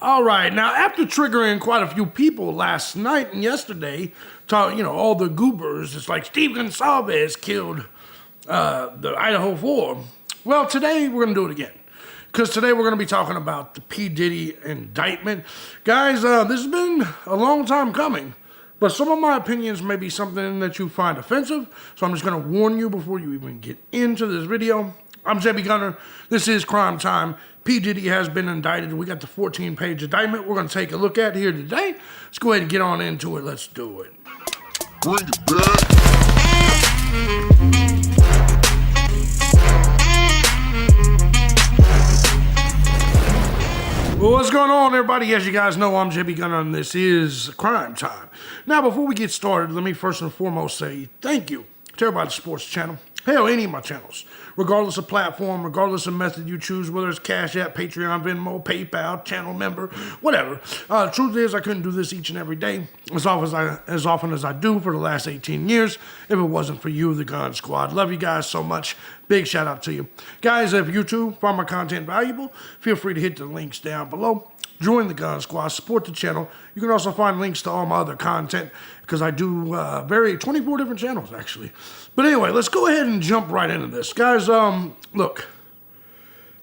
All right, now after triggering quite a few people last night and yesterday, all the goobers, it's like Steve Gonsalves killed the Idaho 4. Well, today we're going to do it again. Because today we're going to be talking about the P-Diddy indictment. Guys, this has been a long time coming, but some of my opinions may be something that you find offensive, so I'm just going to warn you before you even get into this video. I'm JB Gunner. This is Crime Time. P-Diddy has been indicted. We got the 14-page indictment we're going to take a look at here today. Let's go ahead and get on into it. Let's do it. Bring it back. Well, what's going on, everybody? As you guys know, I'm JB Gunner, and this is Crime Time. Now, before we get started, let me first and foremost say thank you to everybody that supports the channel. Hell, any of my channels, regardless of platform, regardless of method you choose, whether it's Cash App, Patreon, Venmo, PayPal, channel member, whatever. Truth is, I couldn't do this each and every day as often as I do for the last 18 years if it wasn't for you, the Gun Squad. Love you guys so much. Big shout out to you. Guys, if you too find my content valuable, feel free to hit the links down below. Join the Gun Squad, support the channel. You can also find links to all my other content because I do 24 different channels, actually. But anyway, let's go ahead and jump right into this. Guys, look,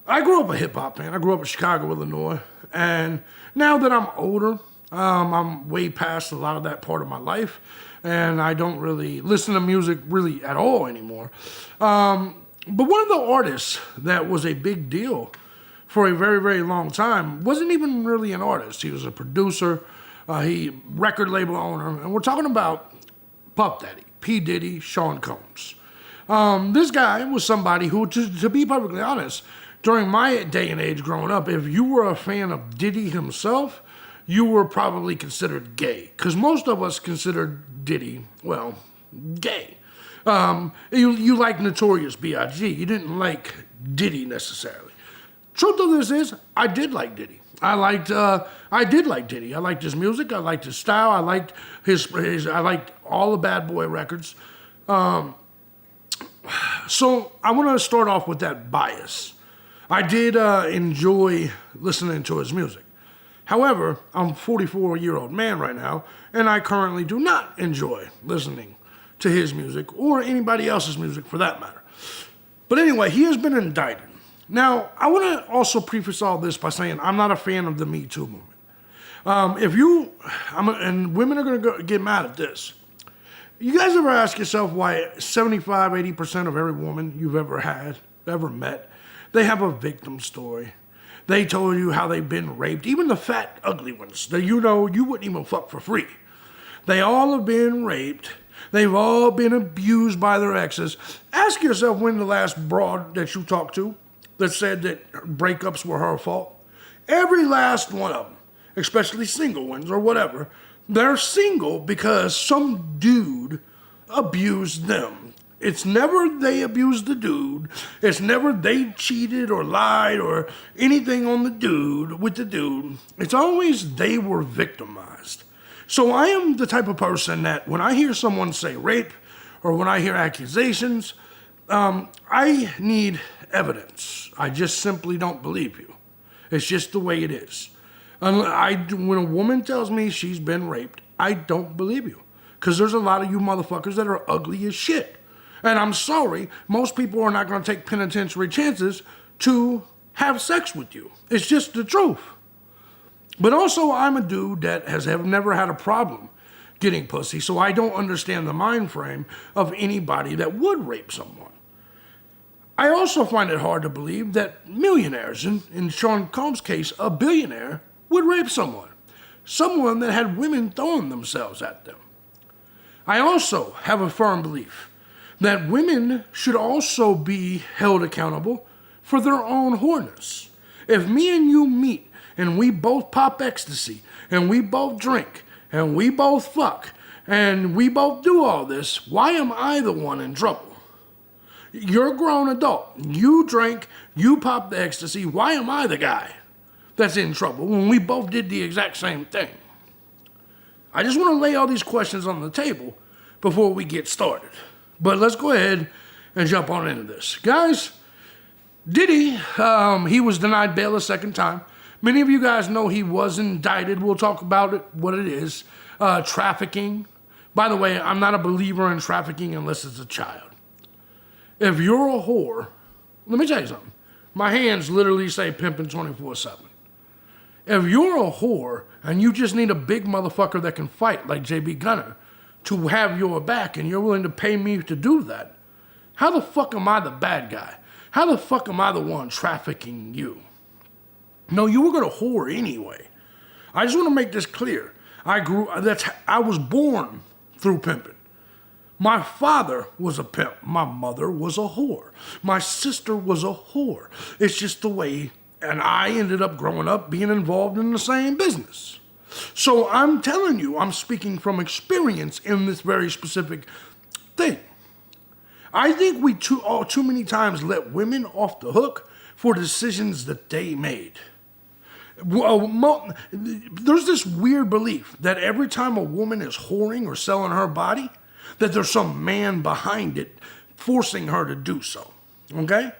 I grew up a hip-hop fan. I grew up in Chicago, Illinois. And now that I'm older, I'm way past a lot of that part of my life. And I don't really listen to music really at all anymore. But one of the artists that was a big deal for a very, very long time wasn't even really an artist. He was a producer, record label owner, and we're talking about Puff Daddy, P. Diddy, Sean Combs. This guy was somebody who, to be perfectly honest, during my day and age growing up, if you were a fan of Diddy himself, you were probably considered gay, because most of us considered Diddy, well, gay. You like Notorious B.I.G. You didn't like Diddy necessarily. Truth of this is, I did like Diddy. I did like Diddy. I liked his music. I liked his style. I liked I liked all the Bad Boy records. So I want to start off with that bias. I did enjoy listening to his music. However, I'm a 44-year-old man right now, and I currently do not enjoy listening to his music or anybody else's music for that matter. But anyway, he has been indicted. Now, I want to also preface all this by saying I'm not a fan of the Me Too movement. And women are going to get mad at this. You guys ever ask yourself why 75, 80% of every woman you've ever met, they have a victim story. They told you how they've been raped. Even the fat, ugly ones that you wouldn't even fuck for free. They all have been raped. They've all been abused by their exes. Ask yourself when the last broad that you talked to that said that breakups were her fault. Every last one of them, especially single ones or whatever, they're single because some dude abused them. It's never they abused the dude. It's never they cheated or lied or anything on the dude with the dude. It's always they were victimized. So I am the type of person that when I hear someone say rape or when I hear accusations, I need evidence. I just simply don't believe you. It's just the way it is. When a woman tells me she's been raped, I don't believe you. Because there's a lot of you motherfuckers that are ugly as shit. And I'm sorry, most people are not going to take penitentiary chances to have sex with you. It's just the truth. But also, I'm a dude that has never had a problem getting pussy, so I don't understand the mind frame of anybody that would rape someone. I also find it hard to believe that millionaires, in Sean Combs' case, a billionaire, would rape someone that had women throwing themselves at them. I also have a firm belief that women should also be held accountable for their own whoreness. If me and you meet and we both pop ecstasy and we both drink and we both fuck and we both do all this, why am I the one in trouble? You're a grown adult. You drank, you popped the ecstasy. Why am I the guy that's in trouble when we both did the exact same thing? I just want to lay all these questions on the table before we get started. But let's go ahead and jump on into this. Guys, Diddy, he was denied bail a second time Many of you guys know he was indicted. We'll talk about it, what it is. Trafficking. By the way, I'm not a believer in trafficking unless it's a child. If you're a whore, let me tell you something. My hands literally say pimping 24/7. If you're a whore and you just need a big motherfucker that can fight like JB Gunner to have your back and you're willing to pay me to do that, how the fuck am I the bad guy? How the fuck am I the one trafficking you? No, you were gonna whore anyway. I just want to make this clear. I was born through pimping. My father was a pimp. My mother was a whore. My sister was a whore. It's just the way, and I ended up growing up being involved in the same business. So I'm telling you, I'm speaking from experience in this very specific thing. I think we too many times let women off the hook for decisions that they made. There's this weird belief that every time a woman is whoring or selling her body, that there's some man behind it forcing her to do so, okay?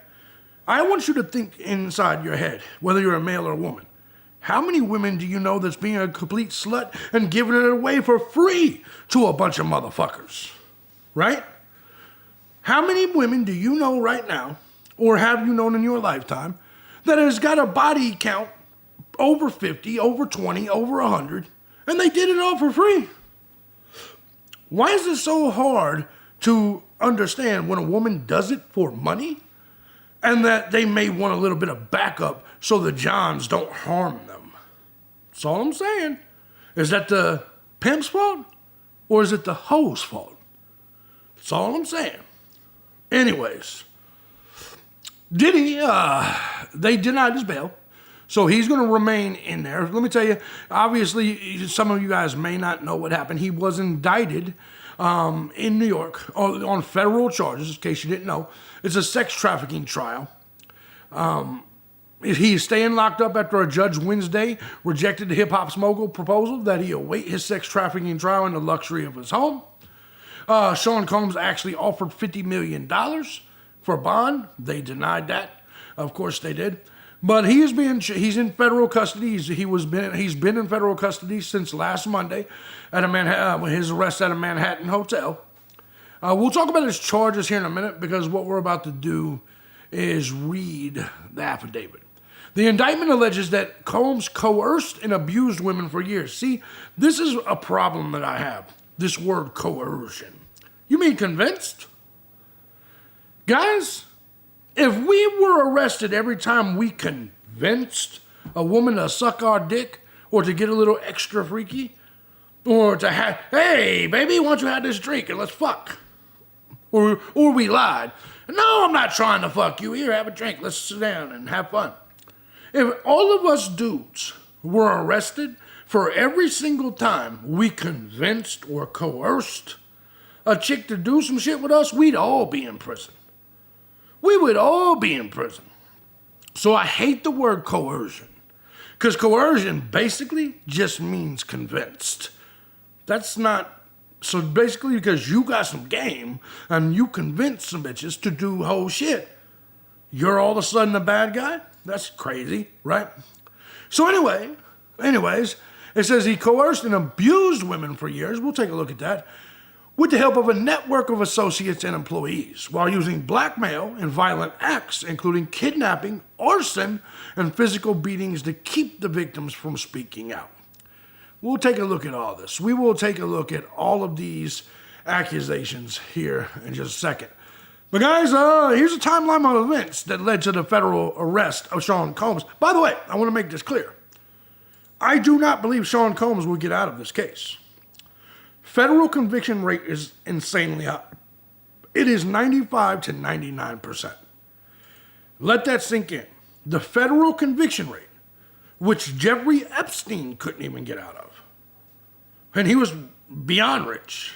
I want you to think inside your head, whether you're a male or a woman. How many women do you know that's being a complete slut and giving it away for free to a bunch of motherfuckers, right? How many women do you know right now, or have you known in your lifetime, that has got a body count over 50, over 20, over 100, and they did it all for free? Why is it so hard to understand when a woman does it for money and that they may want a little bit of backup so the Johns don't harm them? That's all I'm saying. Is that the pimp's fault or is it the hoe's fault? That's all I'm saying. Anyways, Diddy, they denied his bail. So he's going to remain in there. Let me tell you, obviously, some of you guys may not know what happened. He was indicted in New York on federal charges, in case you didn't know. It's a sex trafficking trial. He's staying locked up after a judge Wednesday rejected the hip-hop's mogul proposal that he await his sex trafficking trial in the luxury of his home. Sean Combs actually offered $50 million for bond. They denied that. Of course they did. But he's in federal custody. He's been in federal custody since last Monday at his arrest at a Manhattan hotel. We'll talk about his charges here in a minute because what we're about to do is read the affidavit. The indictment alleges that Combs coerced and abused women for years. See, this is a problem that I have. This word coercion. You mean convinced? Guys, if we were arrested every time we convinced a woman to suck our dick or to get a little extra freaky or to have, hey, baby, why don't you have this drink and let's fuck? Or we lied. No, I'm not trying to fuck you. Here, have a drink. Let's sit down and have fun. If all of us dudes were arrested for every single time we convinced or coerced a chick to do some shit with us, we'd all be in prison. We would all be in prison. So I hate the word coercion. Because coercion basically just means convinced. That's not, so basically because you got some game and you convinced some bitches to do whole shit, you're all of a sudden a bad guy? That's crazy, right? So anyways, it says he coerced and abused women for years. We'll take a look at that. With the help of a network of associates and employees, while using blackmail and violent acts, including kidnapping, arson, and physical beatings to keep the victims from speaking out. We'll take a look at all this. We will take a look at all of these accusations here in just a second. But guys, here's a timeline of events that led to the federal arrest of Sean Combs. By the way, I want to make this clear. I do not believe Sean Combs will get out of this case. Federal conviction rate is insanely high. It is 95 to 99%. Let that sink in. The federal conviction rate, which Jeffrey Epstein couldn't even get out of, and he was beyond rich,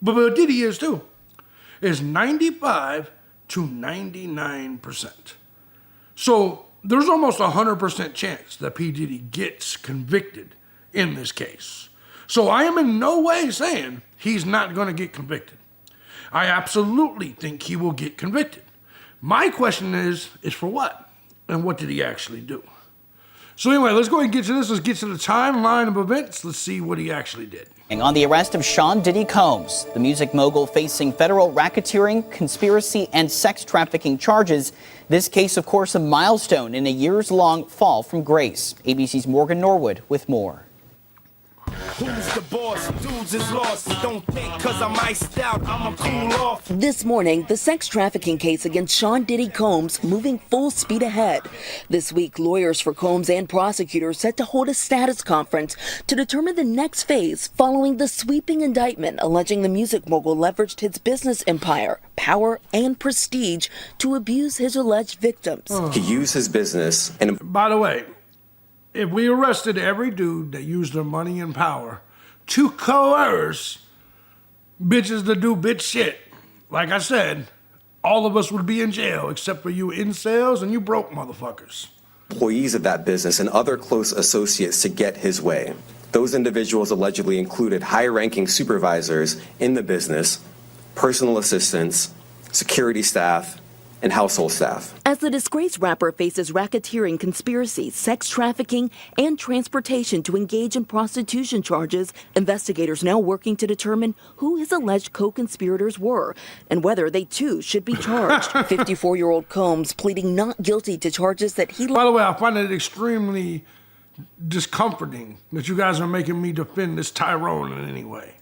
but Diddy is too, is 95 to 99%. So there's almost a 100% chance that P-Diddy gets convicted in this case. So I am in no way saying he's not going to get convicted. I absolutely think he will get convicted. My question is for what? And what did he actually do? So anyway, let's go ahead and get to this. Let's get to the timeline of events. Let's see what he actually did. On the arrest of Sean Diddy Combs, the music mogul facing federal racketeering, conspiracy, and sex trafficking charges. This case, of course, a milestone in a years-long fall from grace. ABC's Morgan Norwood with more. Who's the boss? Dudes is lost. Don't think cause I'm iced out, I'ma cool off. This morning, the sex trafficking case against Sean Diddy Combs moving full speed ahead. This week, lawyers for Combs and prosecutors set to hold a status conference to determine the next phase following the sweeping indictment alleging the music mogul leveraged his business empire, power, and prestige to abuse his alleged victims. He used his business and... By the way, if we arrested every dude that used their money and power to coerce bitches to do bitch shit, like I said, all of us would be in jail except for you incels and you broke motherfuckers. Employees of that business and other close associates to get his way. Those individuals allegedly included high-ranking supervisors in the business, personal assistants, security staff, and household staff. As the disgraced rapper faces racketeering, conspiracy, sex trafficking, and transportation to engage in prostitution charges, investigators now working to determine who his alleged co-conspirators were and whether they too should be charged. 54-year-old Combs pleading not guilty to charges that he... By the way, I find it extremely discomforting that you guys are making me defend this Tyrone in any way.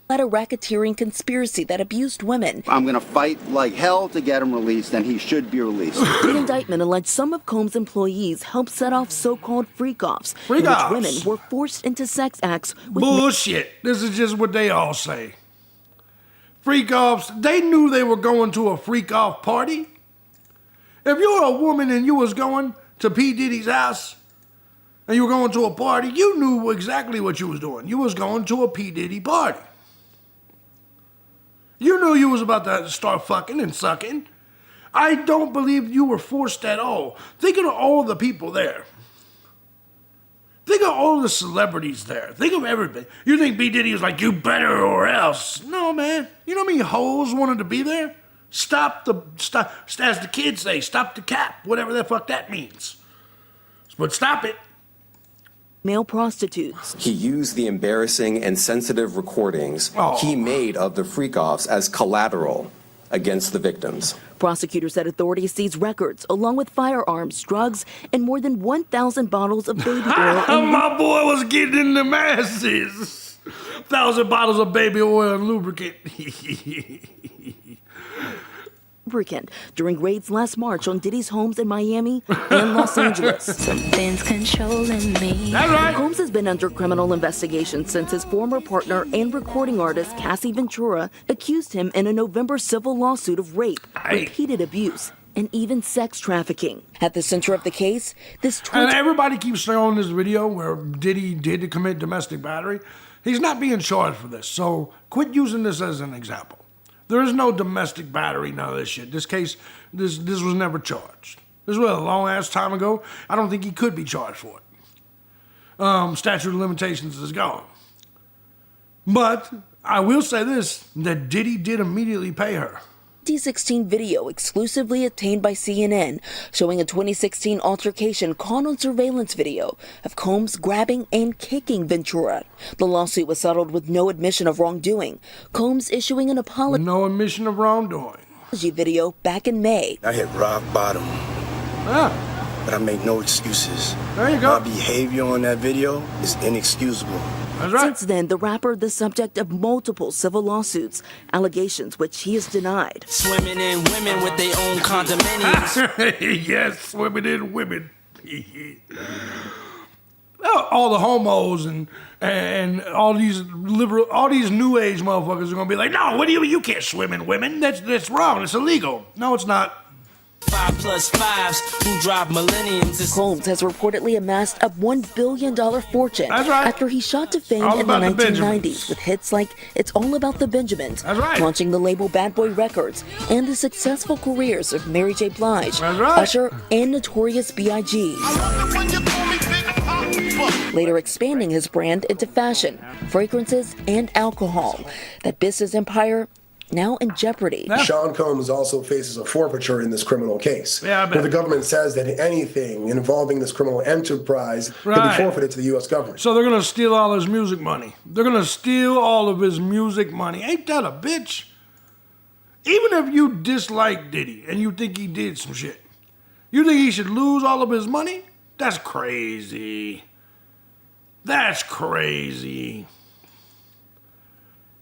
...led a racketeering conspiracy that abused women. I'm going to fight like hell to get him released, and he should be released. The indictment alleged some of Combs' employees helped set off so-called freak-offs, in which women were forced into sex acts with... Bullshit. This is just what they all say. Freak-offs. They knew they were going to a freak-off party. If you're a woman and you was going to P-Diddy's house and you were going to a party, you knew exactly what you was doing. You was going to a P-Diddy party. You knew you was about to start fucking and sucking. I don't believe you were forced at all. Think of all the people there. Think of all the celebrities there. Think of everything. You think B. Diddy was like, you better or else. No, man. You know how many hoes wanted to be there? Stop, as the kids say, stop the cap, whatever the fuck that means. But stop it. Male prostitutes. He used the embarrassing and sensitive recordings he made of the freak-offs as collateral against the victims. Prosecutors said authorities seized records along with firearms, drugs, and more than 1,000 bottles of baby oil. My boy was getting in the masses. 1,000 bottles of baby oil and lubricant. During raids last March on Diddy's homes in Miami and Los Angeles. Something's controlling me. That's right. Combs has been under criminal investigation since his former partner and recording artist Cassie Ventura accused him in a November civil lawsuit of rape, repeated abuse, and even sex trafficking. At the center of the case, this... And everybody keeps showing this video where Diddy did commit domestic battery. He's not being charged for this, so quit using this as an example. There is no domestic battery, none of this shit. This case, this was never charged. This was a long-ass time ago. I don't think he could be charged for it. Statute of limitations is gone. But I will say this, that Diddy did immediately pay her. 2016 video exclusively obtained by CNN showing a 2016 altercation caught on surveillance video of Combs grabbing and kicking Ventura. The lawsuit was settled with no admission of wrongdoing. Combs issuing an apology. No admission of wrongdoing. Video back in May. I hit rock bottom, but I make no excuses. There you go. My behavior on that video is inexcusable. That's right. Since then, the rapper the subject of multiple civil lawsuits, allegations which he has denied. Swimming in women with their own condominiums. Yes, swimming in women. All the homos and all these liberal, all these new age motherfuckers are gonna be like, no, what do you can't swim in women. That's wrong. It's illegal. No, it's not. 5+5s who drive millenniums. Combs has reportedly amassed a $1 billion fortune after he shot to fame in the 1990s with hits like It's All About the Benjamins, launching the label Bad Boy Records, and the successful careers of Mary J. Blige, Usher, and Notorious B.I.G. Later expanding his brand into fashion, fragrances, and alcohol. That business empire now in jeopardy. Sean Combs also faces a forfeiture in this criminal case. Yeah, I bet. Where the government says that anything involving this criminal enterprise can Right. be forfeited to the U.S. government. So they're going to steal all his music money. They're going to steal all of his music money. Ain't that a bitch? Even if you dislike Diddy and you think he did some shit, you think he should lose all of his money? That's crazy. That's crazy.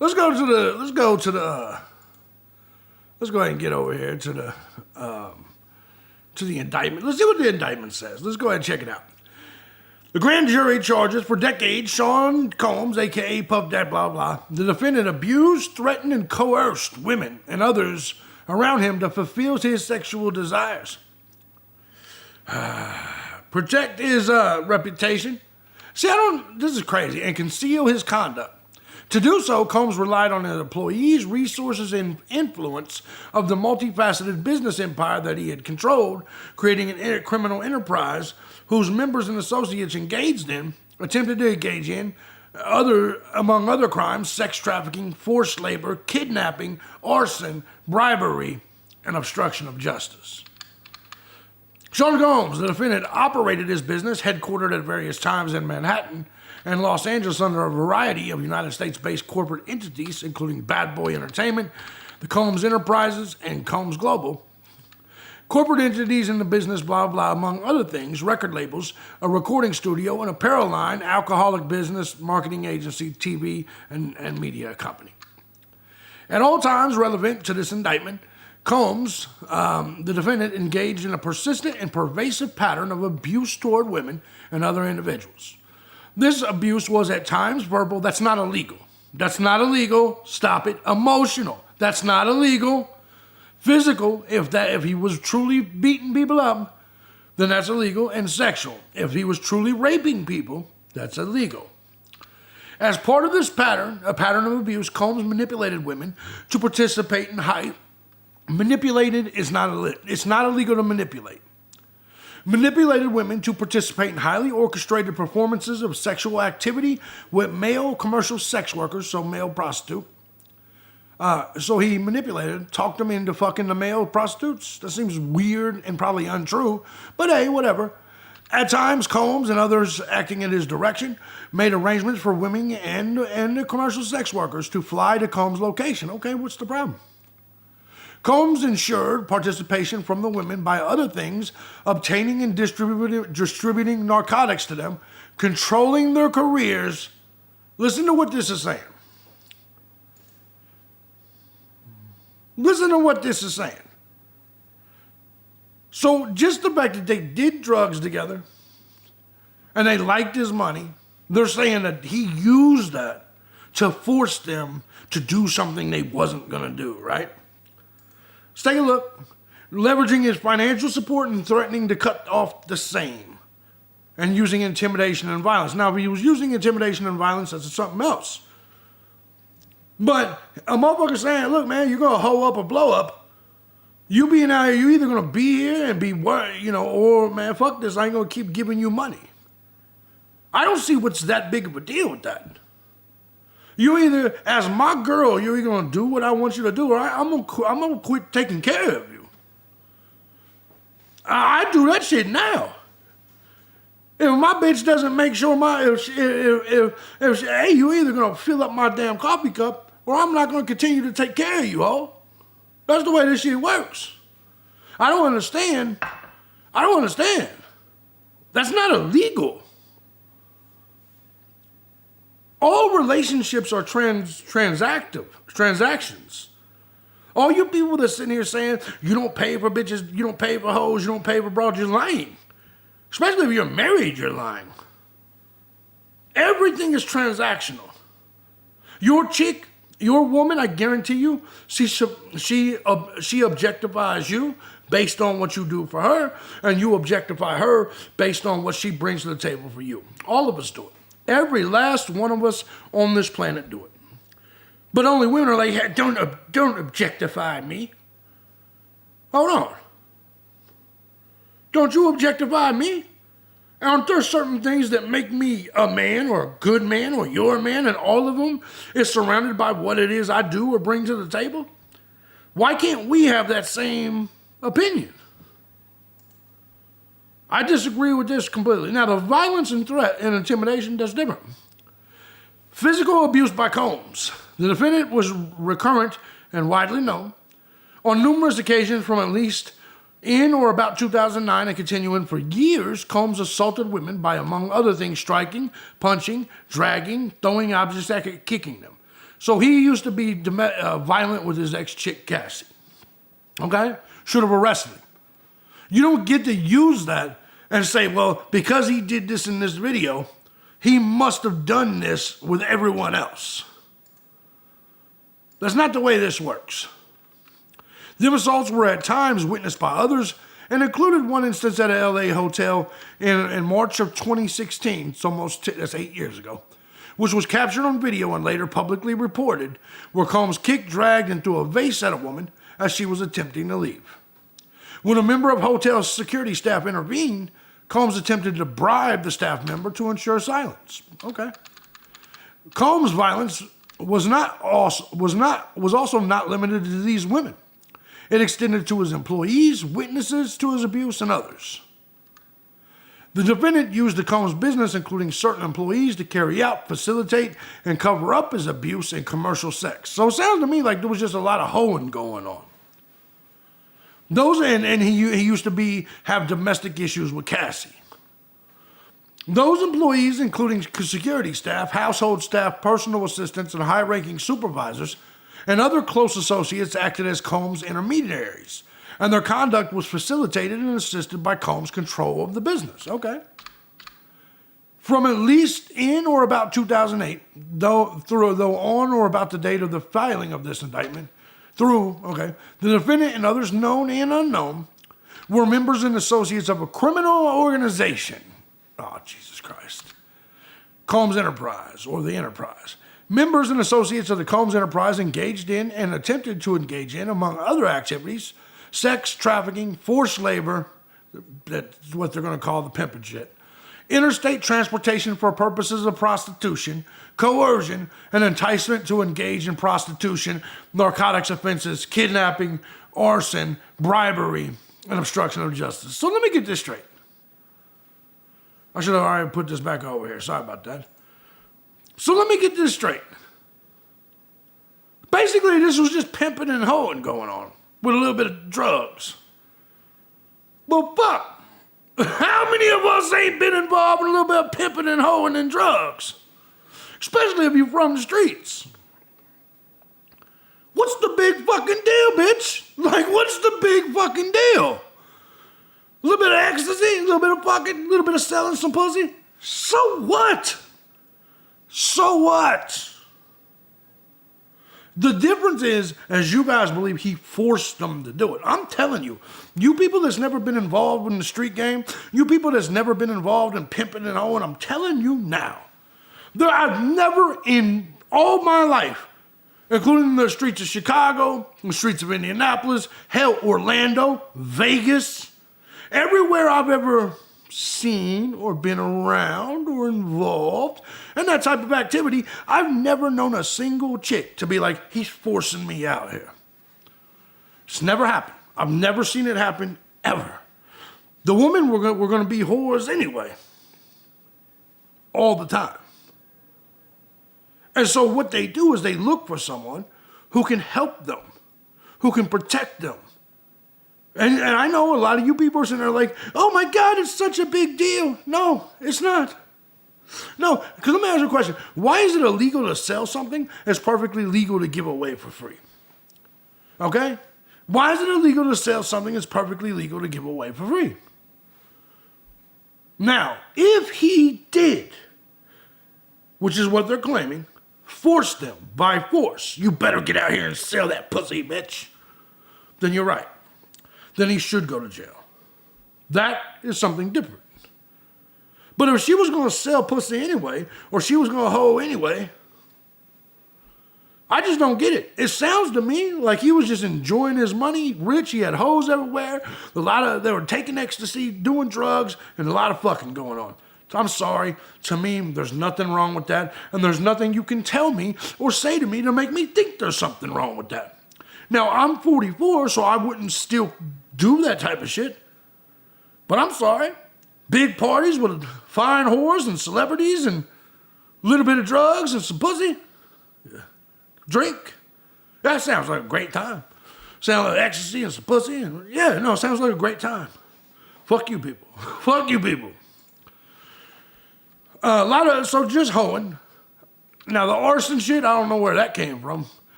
Let's go ahead and get over here to the indictment. Let's see what the indictment says. Let's go ahead and check it out. The grand jury charges for decades Sean Combs, a.k.a. Puff Daddy, blah, blah. The defendant abused, threatened, and coerced women and others around him to fulfill his sexual desires. Protect his reputation. See, this is crazy. And conceal his conduct. To do so, Combs relied on his employees, resources, and influence of the multifaceted business empire that he had controlled, creating a criminal enterprise whose members and associates attempted to engage in, among other crimes, sex trafficking, forced labor, kidnapping, arson, bribery, and obstruction of justice. Sean Combs, the defendant, operated his business, headquartered at various times in Manhattan and Los Angeles under a variety of United States-based corporate entities, including Bad Boy Entertainment, the Combs Enterprises, and Combs Global. Corporate entities in the business, blah, blah, among other things, record labels, a recording studio, an apparel line, alcoholic business, marketing agency, TV, and media company. At all times relevant to this indictment, Combs, the defendant, engaged in a persistent and pervasive pattern of abuse toward women and other individuals. This abuse was at times verbal. That's not illegal. That's not illegal. Stop it. Emotional. That's not illegal. Physical, if he was truly beating people up, then that's illegal. And sexual, if he was truly raping people, that's illegal. As part of this pattern, a pattern of abuse, Combs manipulated women to participate in Manipulated is it's not illegal to manipulate. Manipulated women to participate in highly orchestrated performances of sexual activity with male commercial sex workers, so male prostitute. So he talked them into fucking the male prostitutes. That seems weird and probably untrue, but hey, whatever. At times, Combs and others acting in his direction made arrangements for women and the commercial sex workers to fly to Combs' location. Okay, what's the problem? Combs ensured participation from the women by other things, obtaining and distributing narcotics to them, controlling their careers. Listen to what this is saying. Listen to what this is saying. So just the fact that they did drugs together and they liked his money, they're saying that he used that to force them to do something they wasn't going to do, right? Let's take a look. Leveraging his financial support and threatening to cut off the same. And using intimidation and violence. Now, if he was using intimidation and violence, that's something else. But a motherfucker saying, look, man, you're going to hoe up or blow up. You being out here, you either going to be here and be, or, man, fuck this, I ain't going to keep giving you money. I don't see what's that big of a deal with that. You either, as my girl, you're either going to do what I want you to do, or I'm going to quit taking care of you. I do that shit now. If my bitch doesn't make sure hey, you either going to fill up my damn coffee cup, or I'm not going to continue to take care of you, ho. That's the way this shit works. I don't understand. That's not illegal. All relationships are transactions. All you people that sitting here saying you don't pay for bitches, you don't pay for hoes, you don't pay for broads, you're lying. Especially if you're married, you're lying. Everything is transactional. Your chick, your woman, I guarantee you, she objectifies you based on what you do for her, and you objectify her based on what she brings to the table for you. All of us do it. Every last one of us on this planet do it. But only women are like, hey, don't objectify me. Hold on. Don't you objectify me? Aren't there certain things that make me a man or a good man or you're a man, and all of them is surrounded by what it is I do or bring to the table? Why can't we have that same opinion? I disagree with this completely. Now, the violence and threat and intimidation, that's different. Physical abuse by Combs. The defendant was recurrent and widely known. On numerous occasions from at least in or about 2009 and continuing for years, Combs assaulted women by, among other things, striking, punching, dragging, throwing objects at it, kicking them. So he used to be violent with his ex-chick, Cassie. Okay? Should have arrested him. You don't get to use that and say, well, because he did this in this video, he must have done this with everyone else. That's not the way this works. The assaults were at times witnessed by others and included one instance at a LA hotel in March of 2016, that's 8 years ago, which was captured on video and later publicly reported, where Combs kicked, dragged, and threw a vase at a woman as she was attempting to leave. When a member of hotel security staff intervened, Combs attempted to bribe the staff member to ensure silence. Okay. Combs' violence was also not limited to these women. It extended to his employees, witnesses to his abuse, and others. The defendant used the Combs business, including certain employees, to carry out, facilitate, and cover up his abuse and commercial sex. So it sounds to me like there was just a lot of hoeing going on. He used to have domestic issues with Cassie. Those employees, including security staff, household staff, personal assistants, and high-ranking supervisors, and other close associates acted as Combs' intermediaries, and their conduct was facilitated and assisted by Combs' control of the business. Okay. From at least in or about 2008, though on or about the date of the filing of this indictment, the defendant and others known and unknown were members and associates of a criminal organization. Oh, Jesus Christ. Combs Enterprise, or the Enterprise. Members and associates of the Combs Enterprise engaged in and attempted to engage in, among other activities, sex, trafficking, forced labor, that's what they're going to call the pimp and shit, interstate transportation for purposes of prostitution, coercion, and enticement to engage in prostitution, narcotics offenses, kidnapping, arson, bribery, and obstruction of justice. So let me get this straight. I should have already put this back over here. Sorry about that. So let me get this straight. Basically, this was just pimping and hoeing going on with a little bit of drugs. Well, fuck. How many of us ain't been involved in a little bit of pimping and hoeing and drugs? Especially if you're from the streets. What's the big fucking deal, bitch? Like, what's the big fucking deal? A little bit of ecstasy, a little bit of fucking, a little bit of selling some pussy? So what? So what? The difference is, as you guys believe, he forced them to do it. I'm telling you, you people that's never been involved in the street game, you people that's never been involved in pimping and hoeing, I'm telling you now, I've never in all my life, including the streets of Chicago, the streets of Indianapolis, hell, Orlando, Vegas, everywhere I've ever seen or been around or involved in that type of activity, I've never known a single chick to be like, he's forcing me out here. It's never happened. I've never seen it happen ever. The women were going to be whores anyway. All the time. And so what they do is they look for someone who can help them, who can protect them. And I know a lot of you people are sitting there like, oh my God, it's such a big deal. No, it's not. No, because let me ask you a question. Why is it illegal to sell something that's perfectly legal to give away for free? Okay? Why is it illegal to sell something that's perfectly legal to give away for free? Now, if he did, which is what they're claiming, force them by force, you better get out here and sell that pussy, bitch, then you're right. Then he should go to jail. That is something different. But if she was going to sell pussy anyway, or she was going to hoe anyway, I just don't get it. It sounds to me like he was just enjoying his money, rich. He had hoes everywhere. They were taking ecstasy, doing drugs, and a lot of fucking going on. So I'm sorry. To me, there's nothing wrong with that, and there's nothing you can tell me or say to me to make me think there's something wrong with that. Now, I'm 44, so I wouldn't still do that type of shit. But I'm sorry. Big parties with fine whores and celebrities and a little bit of drugs and some pussy. Yeah. Drink. That sounds like a great time. Sounds like ecstasy and some pussy. And sounds like a great time. Fuck you people. Fuck you people. So just hoeing. Now the arson shit, I don't know where that came from.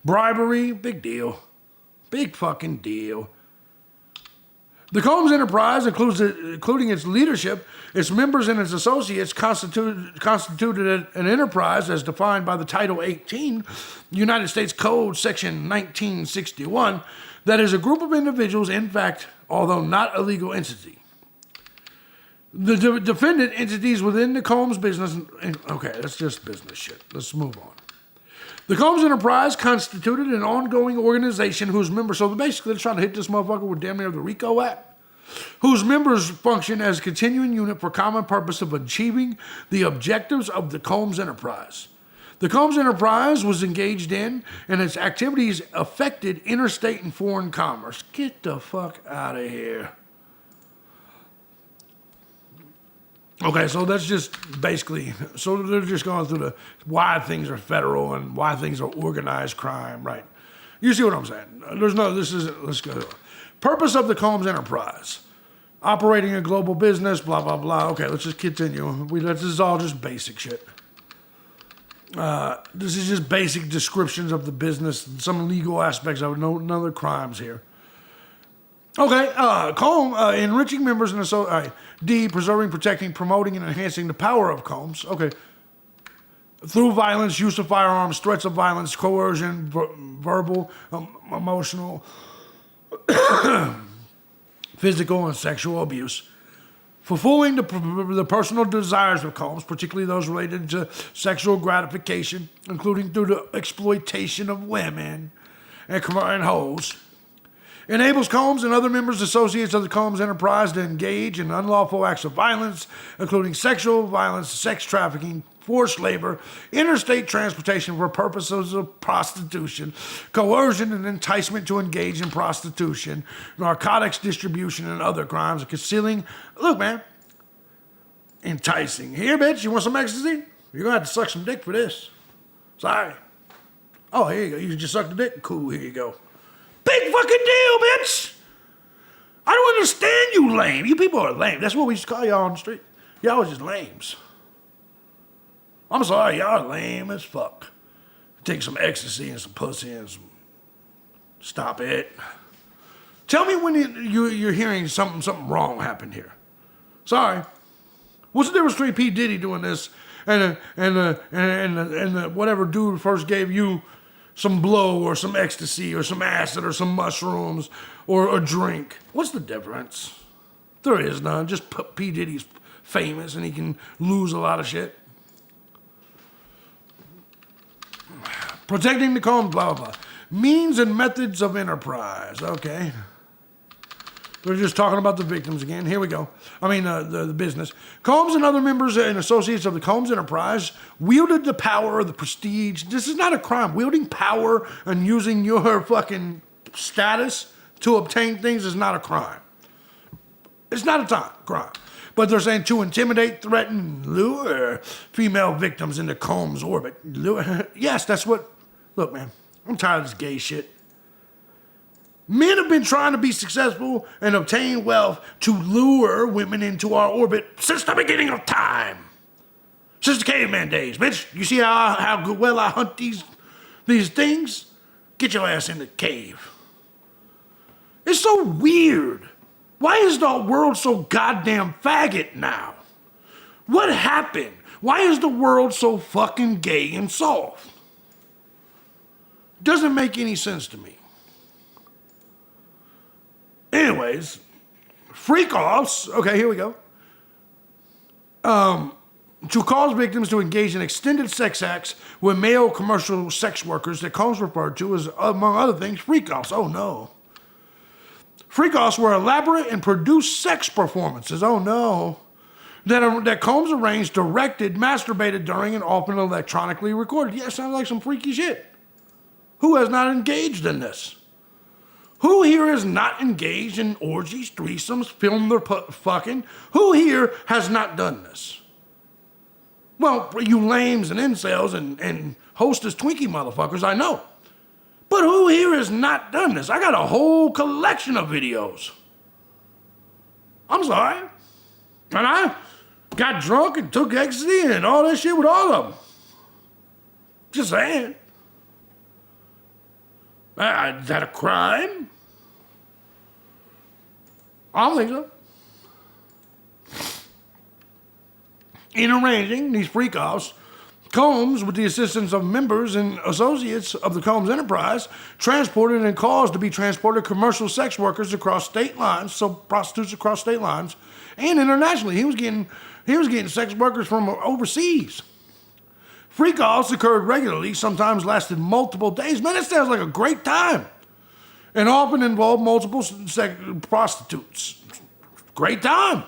Bribery, big deal. Big fucking deal. The Combs Enterprise, including its leadership, its members and its associates, constituted an enterprise as defined by the Title 18, United States Code, Section 1961, that is a group of individuals, in fact, although not a legal entity. The defendant entities within the Combs business... Okay, that's just business shit. Let's move on. The Combs Enterprise constituted an ongoing organization whose members, so basically they're trying to hit this motherfucker with damn near the RICO Act, whose members function as a continuing unit for common purpose of achieving the objectives of the Combs Enterprise. The Combs Enterprise was engaged in, and its activities affected interstate and foreign commerce. Get the fuck out of here. Okay, so that's just basically, so they're just going through the why things are federal and why things are organized crime, right? You see what I'm saying? Let's go. Purpose of the Combs Enterprise. Operating a global business, blah, blah, blah. Okay, let's just continue. This is all just basic shit. This is just basic descriptions of the business, some legal aspects of it, none other crimes here. Okay, enriching members and associates. D, preserving, protecting, promoting, and enhancing the power of Combs. Okay. Through violence, use of firearms, threats of violence, coercion, verbal, emotional, physical, and sexual abuse. Fulfilling the personal desires of Combs, particularly those related to sexual gratification, including through the exploitation of women and hoes. Enables Combs and other members, associates of the Combs Enterprise to engage in unlawful acts of violence, including sexual violence, sex trafficking, forced labor, interstate transportation for purposes of prostitution, coercion and enticement to engage in prostitution, narcotics distribution and other crimes, and concealing. Look, man, enticing. Here, bitch, you want some ecstasy? You're going to have to suck some dick for this. Sorry. Oh, here you go. You just sucked the dick? Cool, here you go. Big fucking deal, bitch. I don't understand you lame. You people are lame. That's what we used to call y'all on the street. Y'all was just lames. I'm sorry, y'all are lame as fuck. Take some ecstasy and some pussy and some... Stop it. Tell me when you're hearing something wrong happened here. Sorry. What's the difference between P-Diddy doing this and the whatever dude first gave you some blow or some ecstasy or some acid or some mushrooms or a drink? What's the difference? There is none. Just P. Diddy's famous and he can lose a lot of shit. Protecting the Combs, blah, blah, blah. Means and methods of enterprise. Okay. They're just talking about the victims again. Here we go. The business. Combs and other members and associates of the Combs Enterprise wielded the power, the prestige. This is not a crime. Wielding power and using your fucking status to obtain things is not a crime. It's not a crime. But they're saying to intimidate, threaten, lure female victims into Combs' orbit. Yes, that's what... Look, man, I'm tired of this gay shit. Men have been trying to be successful and obtain wealth to lure women into our orbit since the beginning of time. Since the caveman days. Bitch, you see how well I hunt these things? Get your ass in the cave. It's so weird. Why is the world so goddamn faggot now? What happened? Why is the world so fucking gay and soft? Doesn't make any sense to me. Anyways, freak offs. Okay, here we go. to cause victims to engage in extended sex acts with male commercial sex workers that Combs referred to as, among other things, freak-offs. Oh no. Freak-offs were elaborate and produced sex performances. Oh no. That Combs arranged, directed, masturbated during, and often electronically recorded. Yeah, sounds like some freaky shit. Who has not engaged in this? Who here is not engaged in orgies, threesomes, filmed their fucking? Who here has not done this? Well, you lames and incels and hostess Twinkie motherfuckers, I know. But who here has not done this? I got a whole collection of videos. I'm sorry. And I got drunk and took ecstasy and all that shit with all of them. Just saying. Is that a crime? I don't think so. In arranging these freak-offs, Combs, with the assistance of members and associates of the Combs enterprise, transported and caused to be transported commercial sex workers across state lines, so prostitutes across state lines, and internationally. He was getting sex workers from overseas. Freak-offs occurred regularly, sometimes lasted multiple days. Man, that sounds like a great time. And often involved multiple prostitutes. Great time.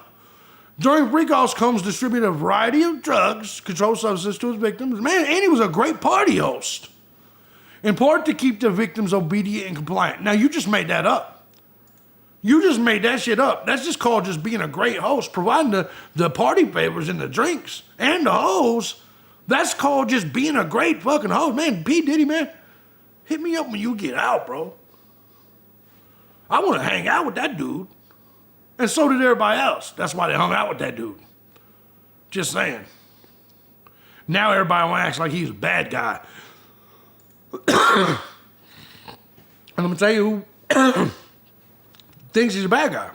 During freak-offs, Combs distributed a variety of drugs, controlled substances to his victims. Man, and he was a great party host. In part to keep the victims obedient and compliant. Now, you just made that up. You just made that shit up. That's just called just being a great host, providing the party favors and the drinks and the hoes. That's called just being a great fucking host. Man, P-Diddy, man, hit me up when you get out, bro. I want to hang out with that dude. And so did everybody else. That's why they hung out with that dude. Just saying. Now everybody want to act like he's a bad guy. And I'm going to tell you who thinks he's a bad guy.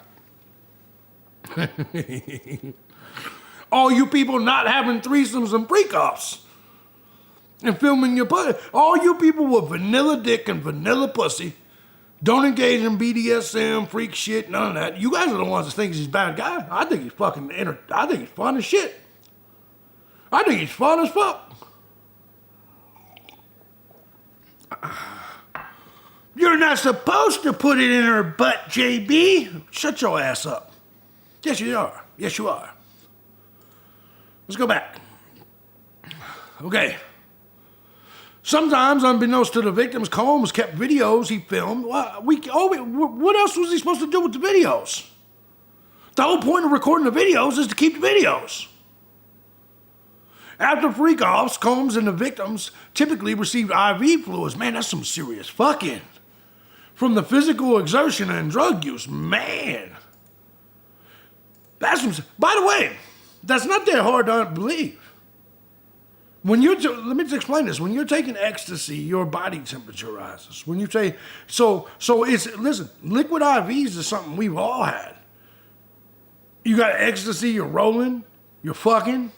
All you people not having threesomes and freak-offs and filming your pussy. All you people with vanilla dick and vanilla pussy, don't engage in BDSM, freak shit, none of that. You guys are the ones that think he's a bad guy. I think he's fucking I think he's fun as shit. I think he's fun as fuck. You're not supposed to put it in her butt, JB. Shut your ass up. Yes, you are. Yes, you are. Let's go back. Okay. Sometimes, unbeknownst to the victims, Combs kept videos he filmed. What else was he supposed to do with the videos? The whole point of recording the videos is to keep the videos. After freak-offs, Combs and the victims typically received IV fluids. Man, that's some serious fucking. From the physical exertion and drug use. Man. That's some... By the way, that's not that hard to believe. When you're, let me just explain this. When you're taking ecstasy, your body temperature rises. When you take, so it's, listen, liquid IVs is something we've all had. You got ecstasy, you're rolling, you're fucking.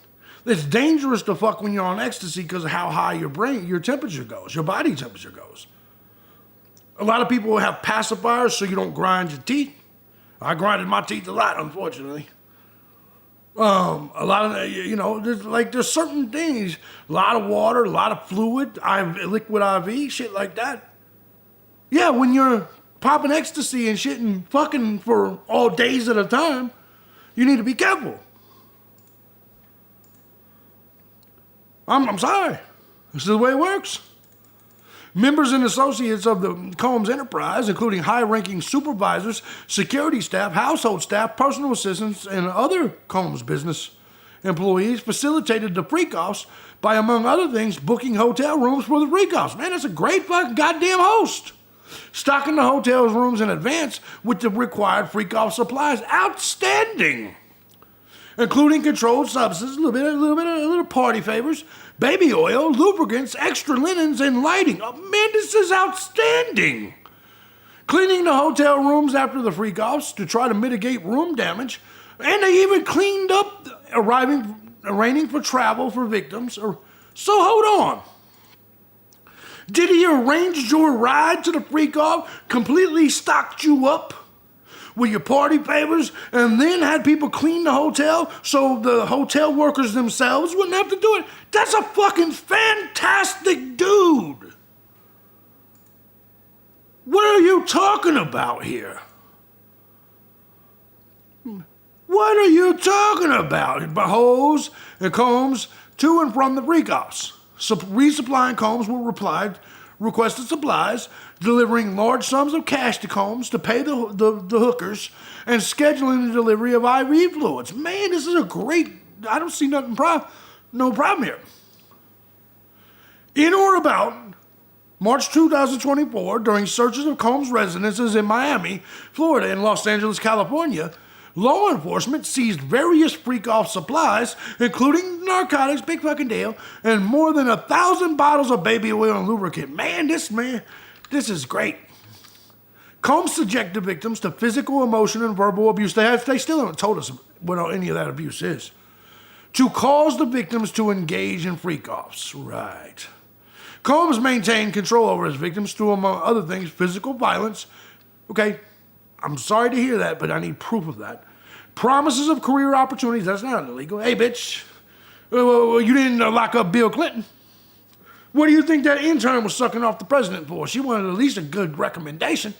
It's dangerous to fuck when you're on ecstasy because of how high your temperature goes, your body temperature goes. A lot of people have pacifiers so you don't grind your teeth. I grinded my teeth a lot, unfortunately. A lot of, there's certain things, a lot of water, a lot of fluid, liquid IV, shit like that. Yeah, when you're popping ecstasy and shit and fucking for all days at a time, you need to be careful. I'm sorry. This is the way it works. Members and associates of the Combs enterprise, including high-ranking supervisors, security staff, household staff, personal assistants, and other Combs business employees, facilitated the freak-offs by, among other things, booking hotel rooms for the freak-offs. Man, that's a great fucking goddamn host. Stocking the hotel's rooms in advance with the required freak-off supplies. Outstanding. Including controlled substances, a little party favors, baby oil, lubricants, extra linens, and lighting. Oh, man, this is outstanding. Cleaning the hotel rooms after the freak-offs to try to mitigate room damage. And they even cleaned up arranging for travel for victims. So hold on. Did he arrange your ride to the freak-off, completely stocked you up with your party favors and then had people clean the hotel so the hotel workers themselves wouldn't have to do it. That's a fucking fantastic dude. What are you talking about here? What are you talking about? Hoes and Combs to and from the freak offs. Resupplying Combs with requested supplies, delivering large sums of cash to Combs to pay the hookers, and scheduling the delivery of IV fluids. Man, this is a great, I don't see no problem here. In or about March 2024, during searches of Combs' residences in Miami, Florida, and Los Angeles, California, law enforcement seized various freak-off supplies, including narcotics, big fucking deal, and more than 1,000 bottles of baby oil and lubricant. This is great. Combs subjected victims to physical, emotional, and verbal abuse. They still haven't told us what any of that abuse is. To cause the victims to engage in freak-offs. Right. Combs maintained control over his victims through, among other things, physical violence. Okay, I'm sorry to hear that, but I need proof of that. Promises of career opportunities, that's not illegal. Hey, bitch, you didn't lock up Bill Clinton. What do you think that intern was sucking off the president for? She wanted at least a good recommendation.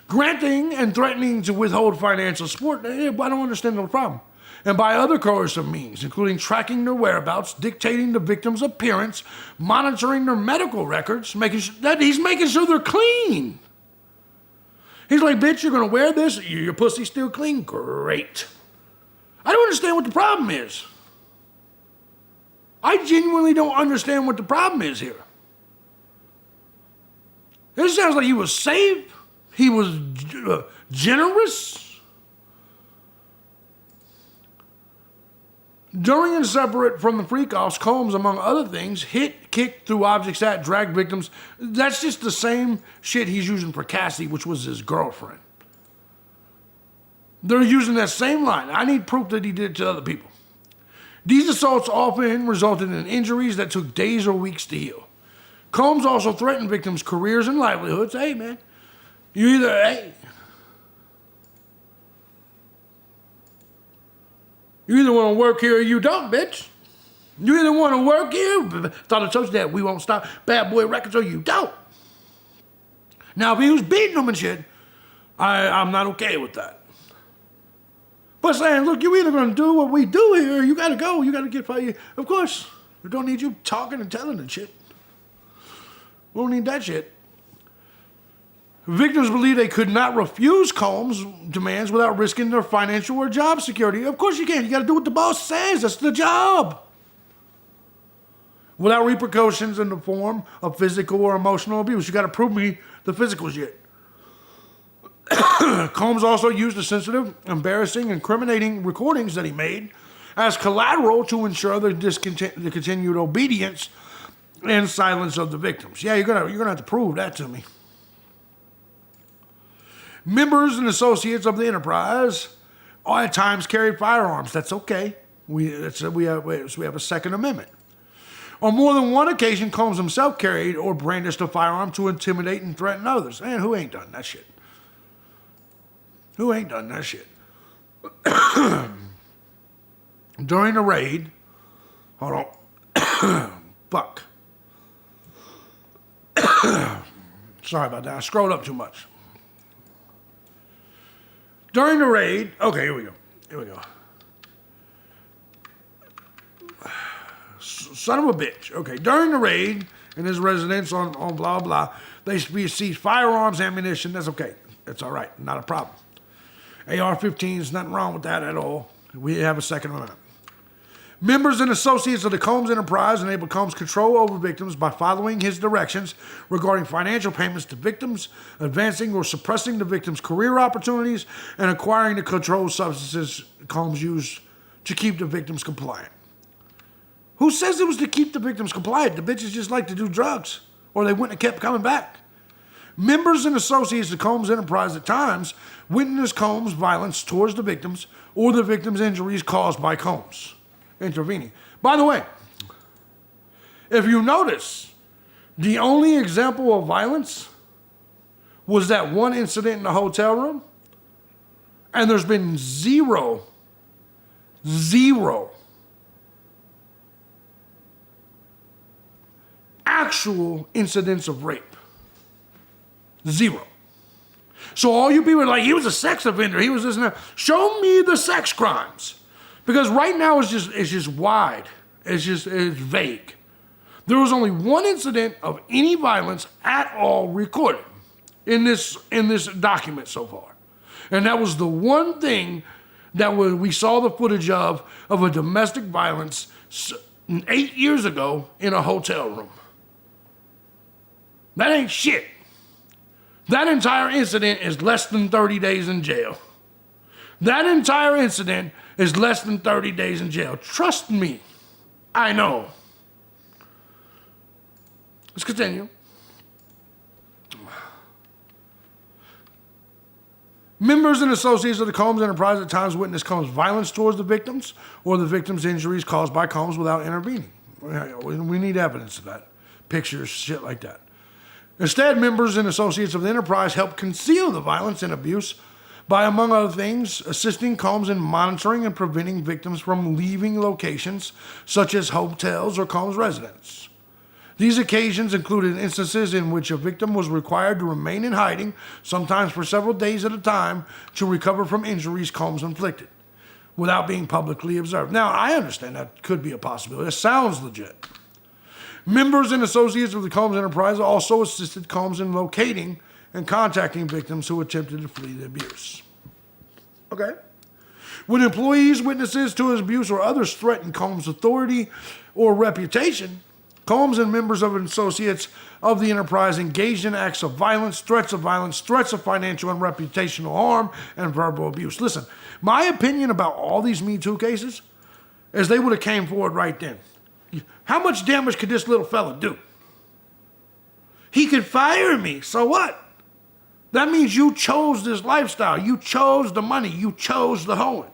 Granting and threatening to withhold financial support, I don't understand the problem. And by other coercive means, including tracking their whereabouts, dictating the victim's appearance, monitoring their medical records, he's making sure they're clean. He's like, bitch, you're going to wear this? Your pussy's still clean? Great. I don't understand what the problem is. I genuinely don't understand what the problem is here. This sounds like he was safe. He was generous. During and separate from the freak-offs, Combs, among other things, hit, kicked, threw objects at, dragged victims. That's just the same shit he's using for Cassie, which was his girlfriend. They're using that same line. I need proof that he did it to other people. These assaults often resulted in injuries that took days or weeks to heal. Combs also threatened victims' careers and livelihoods. Hey, man, you either want to work here or you don't, bitch. You either want to work here, thought I told you that, we won't stop, Bad Boy Records, or you don't. Now, if he was beating them and shit, I'm not okay with that. But saying, look, you're either going to do what we do here, or you got to go, you got to get fired. Of course, we don't need you talking and telling and shit. We don't need that shit. Victims believe they could not refuse Combs' demands without risking their financial or job security. Of course you can. You got to do what the boss says. That's the job. Without repercussions in the form of physical or emotional abuse. You got to prove me the physical shit. Combs also used the sensitive, embarrassing, incriminating recordings that he made as collateral to ensure the continued obedience and silence of the victims. Yeah, you're gonna have to prove that to me. Members and associates of the enterprise at times carried firearms. That's okay. We have a Second Amendment. On more than one occasion, Combs himself carried or brandished a firearm to intimidate and threaten others. Man, who ain't done that shit? Who ain't done that shit? During the raid, hold on. Fuck. Sorry about that. I scrolled up too much. During the raid, okay, here we go. Son of a bitch. Okay, during the raid in his residence on blah, blah, they seized firearms, ammunition. That's okay. That's all right. Not a problem. AR-15s, nothing wrong with that at all. We have a Second Amendment. Members and associates of the Combs enterprise enabled Combs control over victims by following his directions regarding financial payments to victims, advancing or suppressing the victim's career opportunities, and acquiring the controlled substances Combs used to keep the victims compliant. Who says it was to keep the victims compliant? The bitches just like to do drugs, or they wouldn't have kept coming back. Members and associates of Combs enterprise at times witnessed Combs' violence towards the victims or the victims' injuries caused by Combs intervening. By the way, if you notice, the only example of violence was that one incident in the hotel room. And there's been zero actual incidents of rape. Zero. So all you people are like, he was a sex offender, he was this and that. Show me the sex crimes. Because right now it's just wide. It's vague. There was only one incident of any violence at all recorded in this document so far. And that was the one thing that we saw the footage of a domestic violence 8 years ago in a hotel room. That ain't shit. That entire incident is less than 30 days in jail. That entire incident is less than 30 days in jail. Trust me, I know. Let's continue. Members and associates of the Combs enterprise at times witness Combs' violence towards the victims or the victims' injuries caused by Combs without intervening. We need evidence of that. Pictures, shit like that. Instead, members and associates of the enterprise help conceal the violence and abuse by, among other things, assisting Combs in monitoring and preventing victims from leaving locations such as hotels or Combs' residence. These occasions included instances in which a victim was required to remain in hiding, sometimes for several days at a time, to recover from injuries Combs inflicted, without being publicly observed. Now, I understand that could be a possibility. It sounds legit. Members and associates of the Combs enterprise also assisted Combs in locating and contacting victims who attempted to flee the abuse. Okay. When employees, witnesses to his abuse, or others threaten Combs' authority or reputation, Combs and members of associates of the enterprise engaged in acts of violence, threats of financial and reputational harm, and verbal abuse. Listen, my opinion about all these Me Too cases is they would have came forward right then. How much damage could this little fella do? He could fire me, so what? That means you chose this lifestyle. You chose the money. You chose the hoeing.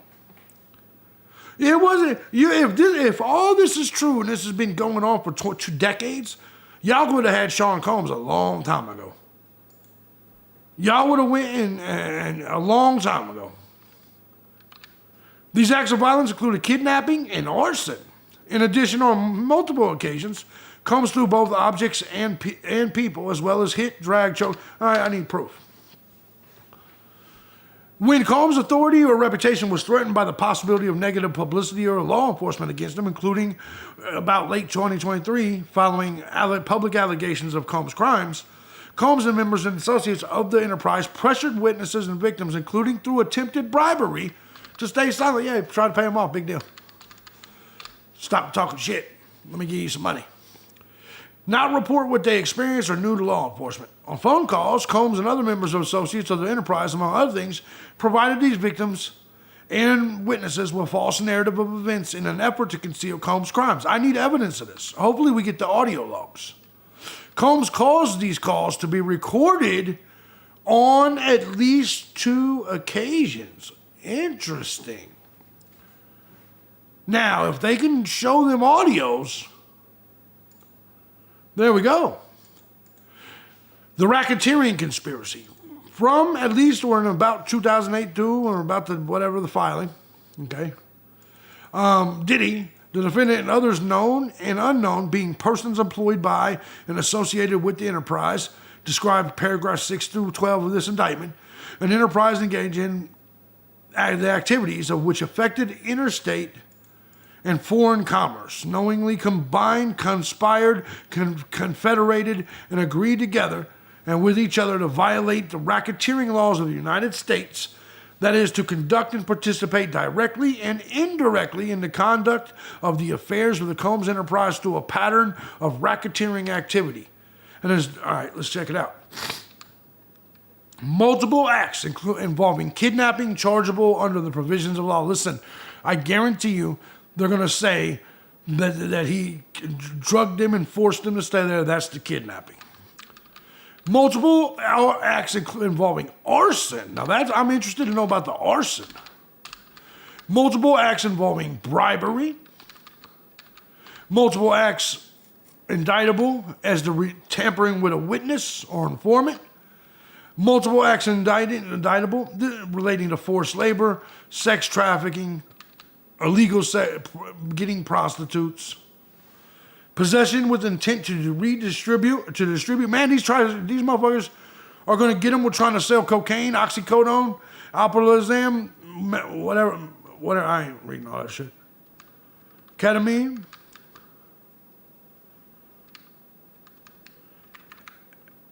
It wasn't you. If all this is true and this has been going on for 2 decades, y'all would have had Sean Combs a long time ago. Y'all would have went in and a long time ago. These acts of violence included kidnapping and arson. In addition, on multiple occasions, Combs threw both objects and people, as well as hit, drag, choke. All right, I need proof. When Combs' authority or reputation was threatened by the possibility of negative publicity or law enforcement against him, including about late 2023, following public allegations of Combs' crimes, Combs and members and associates of the enterprise pressured witnesses and victims, including through attempted bribery, to stay silent. Yeah, try to pay them off. Big deal. Stop talking shit. Let me give you some money. Not report what they experienced or knew to law enforcement. On phone calls, Combs and other members of associates of the enterprise, among other things, provided these victims and witnesses with false narrative of events in an effort to conceal Combs' crimes. I need evidence of this. Hopefully we get the audio logs. Combs caused these calls to be recorded on at least 2 occasions. Interesting. Now, if they can show them audios, there we go. The racketeering conspiracy. From at least or in about 2008 to or about the filing, okay? Diddy, the defendant, and others known and unknown, being persons employed by and associated with the enterprise, described paragraphs 6 through 12 of this indictment, an enterprise engaged in the activities of which affected interstate and foreign commerce, knowingly combined, conspired, confederated, and agreed together and with each other to violate the racketeering laws of the United States, that is, to conduct and participate directly and indirectly in the conduct of the affairs of the Combs enterprise through a pattern of racketeering activity. And all right, let's check it out. Multiple acts involving kidnapping chargeable under the provisions of law. Listen, I guarantee you they're going to say that he drugged them and forced them to stay there. That's the kidnapping. Multiple acts involving arson. Now I'm interested to know about the arson. Multiple acts involving bribery. Multiple acts indictable as the tampering with a witness or informant. multiple acts indictable relating to forced labor, sex trafficking, illegal getting prostitutes, possession with intent to distribute. Man, these motherfuckers are going to get them with trying to sell cocaine, oxycodone, alprazolam, whatever. I ain't reading all that shit. Ketamine.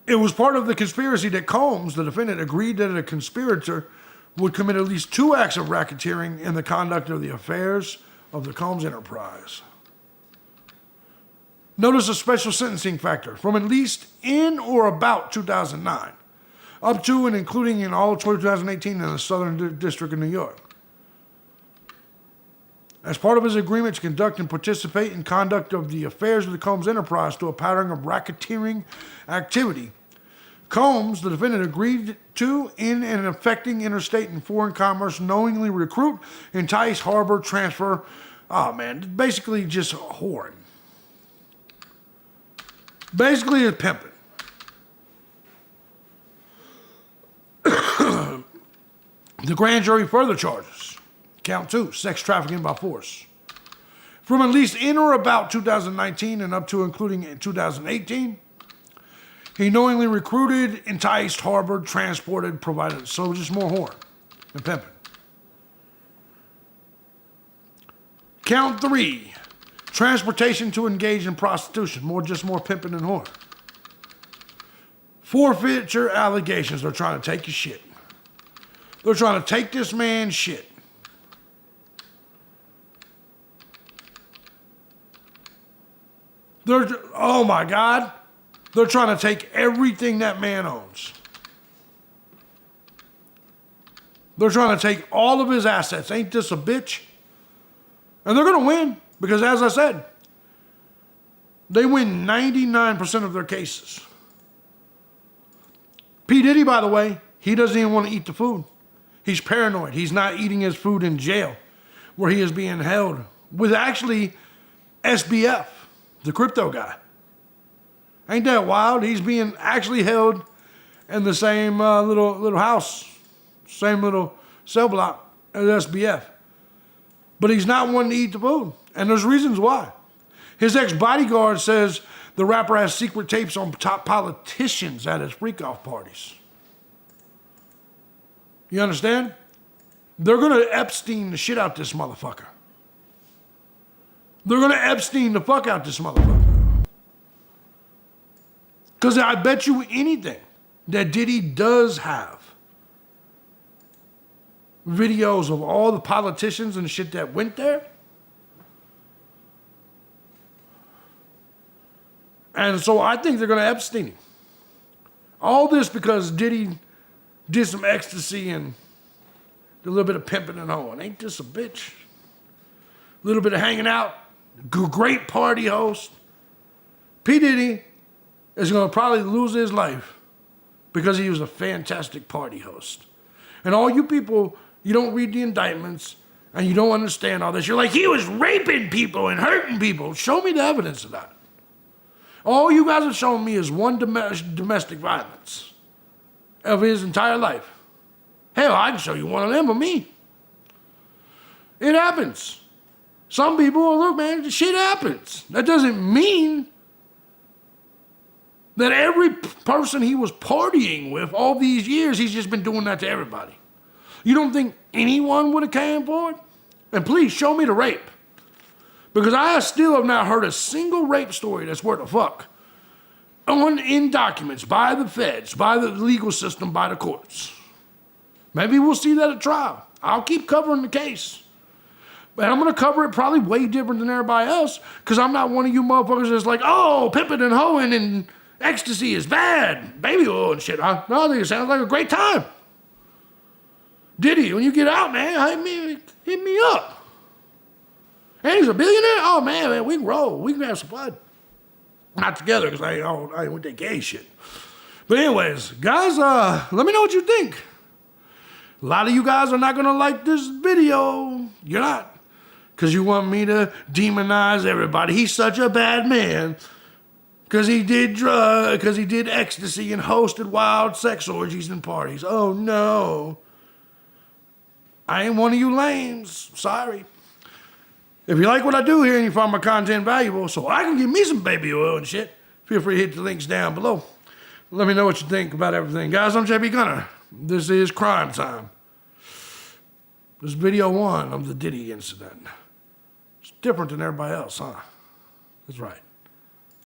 It was part of the conspiracy that Combs, the defendant, agreed that a conspirator would commit at least 2 acts of racketeering in the conduct of the affairs of the Combs enterprise. Notice a special sentencing factor from at least in or about 2009, up to and including in all of 2018 in the Southern District of New York. As part of his agreement to conduct and participate in conduct of the affairs of the Combs enterprise to a pattern of racketeering activity, Combs, the defendant, agreed to, in and affecting interstate and foreign commerce, knowingly recruit, entice, harbor, transfer, basically just whoring. Basically, it's pimping. The grand jury further charges, count 2, sex trafficking by force. From at least in or about 2019 and up to including 2018, he knowingly recruited, enticed, harbored, transported, provided. So just more whore and pimping. Count 3, transportation to engage in prostitution. More pimping and whore. Forfeiture allegations. They're trying to take your shit. They're trying to take this man's shit. Oh my God. They're trying to take everything that man owns. They're trying to take all of his assets. Ain't this a bitch? And they're going to win because, as I said, they win 99% of their cases. P-Diddy, by the way, he doesn't even want to eat the food. He's paranoid. He's not eating his food in jail where he is being held with actually SBF, the crypto guy. Ain't that wild? He's being actually held in the same little house, same little cell block as SBF. But he's not wanting to eat the food. And there's reasons why. His ex-bodyguard says the rapper has secret tapes on top politicians at his freak-off parties. You understand? They're going to Epstein the shit out this motherfucker. They're going to Epstein the fuck out this motherfucker. Because I bet you anything that Diddy does have videos of all the politicians and shit that went there. And so I think they're going to Epstein him. All this because Diddy did some ecstasy and did a little bit of pimping and hoeing. Ain't this a bitch? A little bit of hanging out. Great party host. P-Diddy is going to probably lose his life because he was a fantastic party host. And all you people, you don't read the indictments and you don't understand all this. You're like, he was raping people and hurting people. Show me the evidence of that. All you guys have shown me is one domestic violence of his entire life. Hell, I can show you one of them of me. It happens. Some people, look, man, shit happens. That doesn't mean that every person he was partying with all these years, he's just been doing that to everybody. You don't think anyone would have came forward? And please show me the rape. Because I still have not heard a single rape story that's worth a fuck in documents by the feds, by the legal system, by the courts. Maybe we'll see that at trial. I'll keep covering the case. But I'm going to cover it probably way different than everybody else because I'm not one of you motherfuckers that's like, oh, pimping and hoeing and ecstasy is bad. Baby oil and shit. I think it sounds like a great time. Diddy, when you get out, man, hit me up. And he's a billionaire? Oh, man, we can roll. We can have some fun. Not together, because I ain't with that gay shit. But anyways, guys, let me know what you think. A lot of you guys are not going to like this video. You're not. Because you want me to demonize everybody. He's such a bad man. Because he did ecstasy and hosted wild sex orgies and parties. Oh no. I ain't one of you lames. Sorry. If you like what I do here and you find my content valuable, so I can give me some baby oil and shit, feel free to hit the links down below. Let me know what you think about everything. Guys, I'm JB Gunner. This is Crime Time. This is video 1 of the Diddy incident. It's different than everybody else, huh? That's right.